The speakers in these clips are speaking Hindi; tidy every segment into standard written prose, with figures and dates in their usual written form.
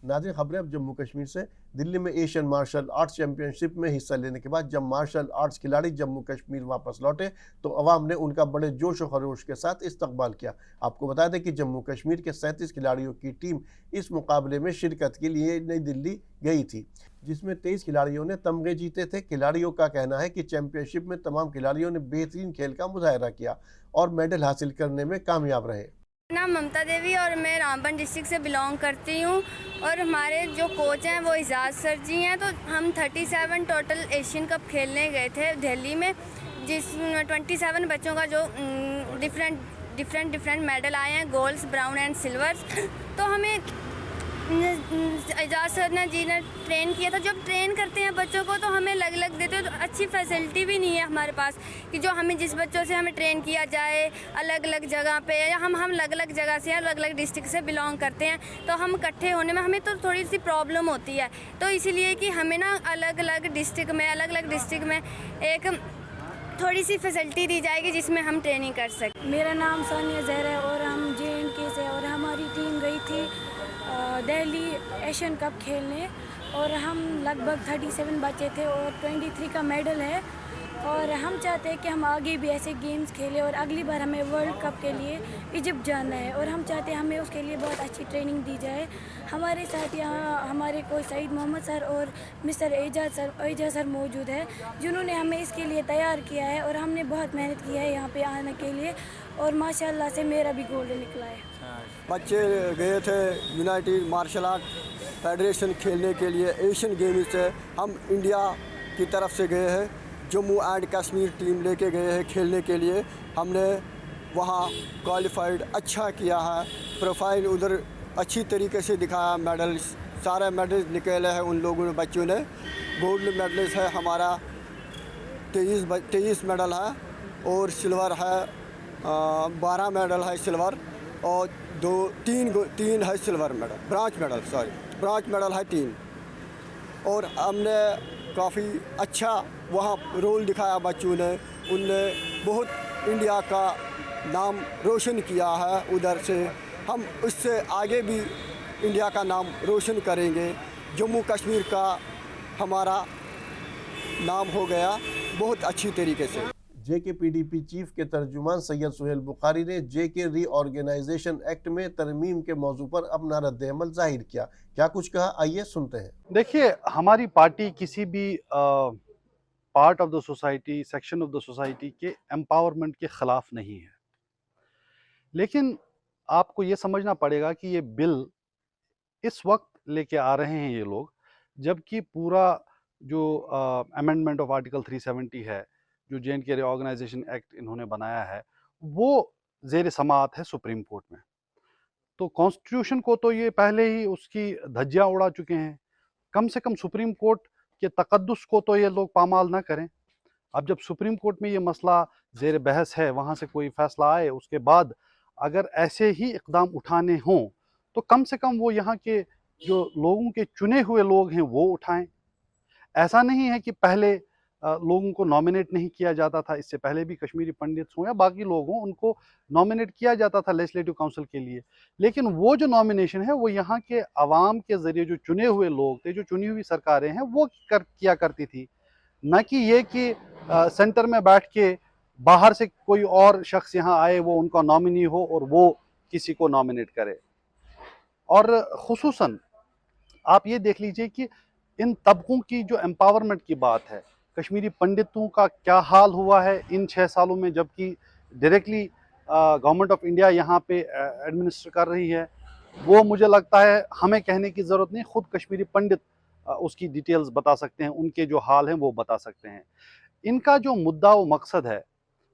नाज़रीन, खबरें अब जम्मू कश्मीर से। दिल्ली में एशियन मार्शल आर्ट्स चैंपियनशिप में हिस्सा लेने के बाद जब मार्शल आर्ट्स खिलाड़ी जम्मू कश्मीर वापस लौटे तो अवाम ने उनका बड़े जोश और खरोश के साथ इस्तकबाल किया। आपको बता दें कि जम्मू कश्मीर के 37 खिलाड़ियों की टीम इस मुकाबले में शिरकत के लिए नई दिल्ली गई थी, जिसमें 23 खिलाड़ियों ने तमगे जीते थे। खिलाड़ियों का कहना है कि चैंपियनशिप में तमाम खिलाड़ियों ने बेहतरीन खेल का मुजाहरा किया और मेडल हासिल करने में कामयाब रहे। नाम ममता देवी और मैं रामबन डिस्ट्रिक्ट से बिलोंग करती हूँ और हमारे जो कोच हैं वो एजाज सर जी हैं। तो हम 37 टोटल एशियन कप खेलने गए थे दिल्ली में, जिस 27 बच्चों का जो डिफरेंट मेडल आए हैं, गोल्ड्स, ब्राउन एंड सिल्वर्स। तो हमें एजाज सर जी ने ट्रेन किया था। जब ट्रेन करते हैं बच्चों को तो हमें अलग देते हैं, तो अच्छी फैसिलिटी भी नहीं है हमारे पास कि जो हमें जिस बच्चों से हमें ट्रेन किया जाए अलग जगह पे, या हम अलग जगह से अलग डिस्ट्रिक्ट से बिलोंग करते हैं, तो हम इकट्ठे होने में हमें तो थोड़ी सी प्रॉब्लम होती है। तो इसीलिए कि हमें ना अलग डिस्ट्रिक्ट में एक थोड़ी सी फैसिलिटी दी जाएगी जिसमें हम ट्रेनिंग कर सकें। मेरा नाम सानिया जहरा है और हम JNK से, और हमारी टीम गई थी दिल्ली एशियन कप खेलने और हम लगभग 37 बच्चे थे और 23 का मेडल है। और हम चाहते हैं कि हम आगे भी ऐसे गेम्स खेलें और अगली बार हमें वर्ल्ड कप के लिए इजिप्ट जाना है और हम चाहते हैं हमें उसके लिए बहुत अच्छी ट्रेनिंग दी जाए। हमारे साथ यहाँ हमारे कोच सईद मोहम्मद सर और मिस्टर एजाज सर मौजूद है, जिन्होंने हमें इसके लिए तैयार किया है और हमने बहुत मेहनत की है यहाँ पे आने के लिए और माशाल्लाह से मेरा भी गोल्ड निकला है। बच्चे गए थे यूनाइटेड मार्शल आर्ट फेडरेशन खेलने के लिए एशियन गेम्स से। हम इंडिया की तरफ से गए हैं, जम्मू एंड कश्मीर टीम लेके गए हैं खेलने के लिए। हमने वहाँ क्वालिफाइड अच्छा किया है, प्रोफाइल उधर अच्छी तरीके से दिखाया, मेडल सारे मेडल निकले हैं उन लोगों ने, बच्चों ने। गोल्ड मेडल्स है हमारा 23 मेडल है और सिल्वर है 12 मेडल है सिल्वर, और तीन है सिल्वर मेडल, ब्रांच मेडल है 3। और हमने काफ़ी अच्छा वहाँ रोल दिखाया बच्चों ने, उनने बहुत इंडिया का नाम रोशन किया है उधर से। हम उससे आगे भी इंडिया का नाम रोशन करेंगे। जम्मू कश्मीर का हमारा नाम हो गया बहुत अच्छी तरीके से। JKPDP चीफ के तर्जुमान सैयद सुहेल बुखारी ने JK रीऑर्गेनाइजेशन एक्ट में तरमीम के मौजू पर अपना रद्द-ए-अमल जाहिर किया। क्या कुछ कहा, आइए सुनते हैं। देखिए, हमारी पार्टी किसी भी part of the society, section of the society के एम्पावरमेंट के ख़िलाफ़ नहीं है, लेकिन आपको ये समझना पड़ेगा कि ये बिल इस वक्त लेके आ रहे हैं ये लोग, जबकि पूरा जो अमेंडमेंट ऑफ आर्टिकल 370 है, जो JNK रीऑर्गेनाइजेशन एक्ट इन्होंने बनाया है, वो ज़ेर समाअत है सुप्रीम कोर्ट में। तो कॉन्स्टिट्यूशन को तो ये पहले ही उसकी धज्जियाँ उड़ा चुके हैं। कम से कम सुप्रीम कोर्ट के तकद्दुस को तो ये लोग पामाल ना करें। अब जब सुप्रीम कोर्ट में ये मसला ज़ेर बहस है, वहाँ से कोई फैसला आए, उसके बाद अगर ऐसे ही इक़दाम उठाने हों तो कम से कम वो यहाँ के जो लोगों के चुने हुए लोग हैं वो उठाएं। ऐसा नहीं है कि पहले लोगों को नॉमिनेट नहीं किया जाता था, इससे पहले भी कश्मीरी पंडित हों या बाकी लोग हों, उनको नॉमिनेट किया जाता था लेजिस्लेटिव काउंसिल के लिए। लेकिन वो जो नॉमिनेशन है वो यहाँ के अवाम के ज़रिए जो चुने हुए लोग थे, जो चुनी हुई सरकारें हैं, वो किया करती थी, न कि ये कि सेंटर में बैठ के बाहर से कोई और शख्स यहाँ आए, वो उनका नॉमिनी हो और वो किसी को नॉमिनेट करे। और ख़ुसूसन आप ये देख लीजिए कि इन तबकों की जो एम्पावरमेंट की बात है, कश्मीरी पंडितों का क्या हाल हुआ है इन 6 सालों में, जबकि डायरेक्टली गवर्नमेंट ऑफ इंडिया यहाँ पे एडमिनिस्टर कर रही है, वो मुझे लगता है हमें कहने की ज़रूरत नहीं, ख़ुद कश्मीरी पंडित उसकी डिटेल्स बता सकते हैं, उनके जो हाल हैं वो बता सकते हैं। इनका जो मुद्दा व मकसद है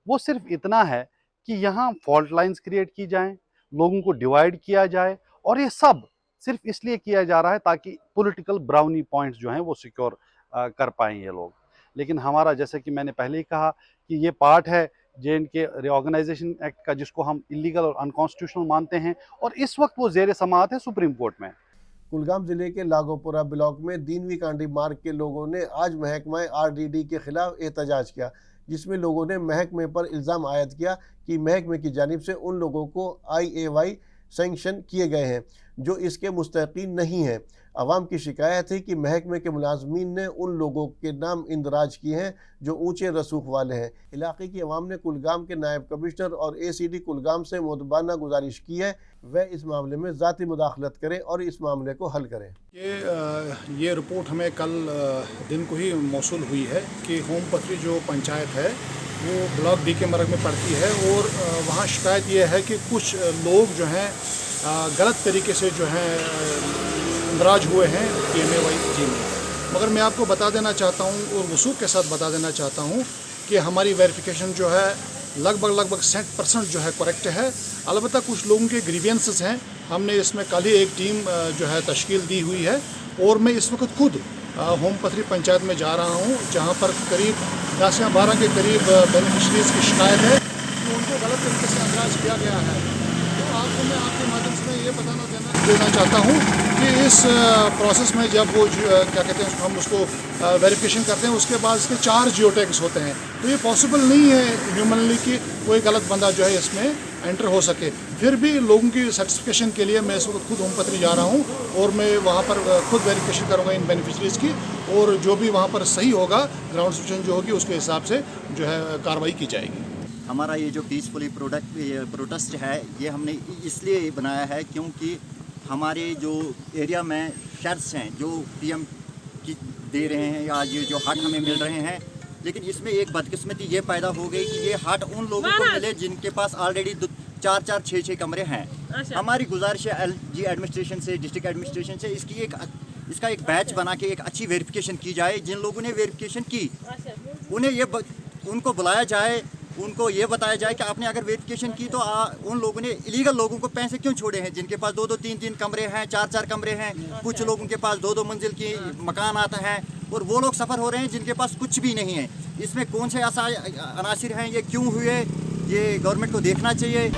वो सिर्फ इतना है कि यहाँ फॉल्ट लाइन्स क्रिएट की जाएँ, लोगों को डिवाइड किया जाए, और ये सब सिर्फ इसलिए किया जा रहा है ताकि पॉलिटिकल ब्राउनी पॉइंट्स जो हैं वो सिक्योर कर पाएँ ये लोग। लेकिन हमारा, जैसे कि मैंने पहले ही कहा, कि ये पार्ट है JNK रीऑर्गेनाइजेशन एक्ट का, जिसको हम इलीगल और अनकॉन्स्टिट्यूशनल मानते हैं, और इस वक्त वो ज़ेर समाअत है सुप्रीम कोर्ट में। कुलगाम जिले के लागोपुरा ब्लॉक में दीनवी कांडी मार्ग के लोगों ने आज महकमा RDD के खिलाफ एहतजाज किया, जिसमें लोगों ने महकमे पर इल्ज़ाम आयद किया कि महकमे की जानिब से उन लोगों को IAY सैंक्शन किए गए हैं जो इसके मुस्तहिकीन नहीं हैं। अवाम की शिकायत है कि महकमे के मुलाजमीन ने उन लोगों के नाम इंदराज किए हैं जो ऊंचे रसूख वाले हैं। इलाके की अवाम ने कुलगाम के नायब कमिश्नर और ACD कुलगाम से मुतबाना गुजारिश की है वह इस मामले में ज़ाती मुदाखलत करें और इस मामले को हल करें। ये रिपोर्ट हमें कल दिन को ही मौसूल हुई है कि होम पथरी जो पंचायत है वो ब्लॉक D के मरग में पड़ती है और वहाँ शिकायत ये है कि कुछ लोग जो हैं गलत तरीके से जो हैं इंदराज हुए हैं PMAY में। मगर मैं आपको बता देना चाहता हूँ और वसूख के साथ बता देना चाहता हूँ कि हमारी वेरिफिकेशन जो है लगभग 100% जो है करेक्ट है। अलबत्ता कुछ लोगों के ग्रीवियंसेस हैं। हमने इसमें कल ही एक टीम जो है तश्कील दी हुई है और मैं इस वक्त खुद होम पथरी पंचायत में जा रहा हूँ जहाँ पर करीब 10 या 12 के करीब बेनिफिशरीज़ की शिकायत है कि उनको गलत तरीके से इंदराज किया गया है। तो आपको मैं आपके माध्यम से ये देना चाहता हूँ कि इस प्रोसेस में जब वो क्या कहते हैं हम उसको वेरिफिकेशन करते हैं उसके बाद इसके 4 जियो टैग्स होते हैं। तो ये पॉसिबल नहीं है ह्यूमनली कि कोई गलत बंदा जो है इसमें एंटर हो सके। फिर भी लोगों की सर्टिफिकेशन के लिए मैं इस वक्त खुद होम पथरी जा रहा हूँ और मैं वहाँ पर खुद वेरिफिकेशन करूँगा इन बेनिफिशरीज़ की और जो भी वहाँ पर सही होगा ग्राउंड सिचुएशन जो होगी उसके हिसाब से जो है कार्रवाई की जाएगी। हमारा ये जो पीसफुली प्रोटेस्ट है ये हमने इसलिए बनाया है क्योंकि हमारे जो एरिया में शेड्स हैं जो PM की दे रहे हैं या जो हट हमें मिल रहे हैं, लेकिन इसमें एक बदकिस्मती ये पैदा हो गई कि ये हट उन लोगों को मिले जिनके पास ऑलरेडी 4-4, 6-6 कमरे हैं। हमारी गुजारिश है LG एडमिनिस्ट्रेशन से, डिस्ट्रिक्ट एडमिनिस्ट्रेशन से इसका एक बैच बना के एक अच्छी वेरिफिकेशन की जाए। जिन लोगों ने वेरिफिकेशन की उनको बुलाया जाए, उनको ये बताया जाए कि आपने अगर वेरिफिकेशन की तो उन लोगों ने इलीगल लोगों को पैसे क्यों छोड़े हैं जिनके पास 2-2, 3-3 कमरे हैं, 4-4 कमरे हैं। कुछ लोगों के पास 2-2 मंजिल की मकान आता है और वो लोग सफ़र हो रहे हैं जिनके पास कुछ भी नहीं है। इसमें कौन से अनासिर हैं, ये क्यों हुए, ये गवर्नमेंट को देखना चाहिए।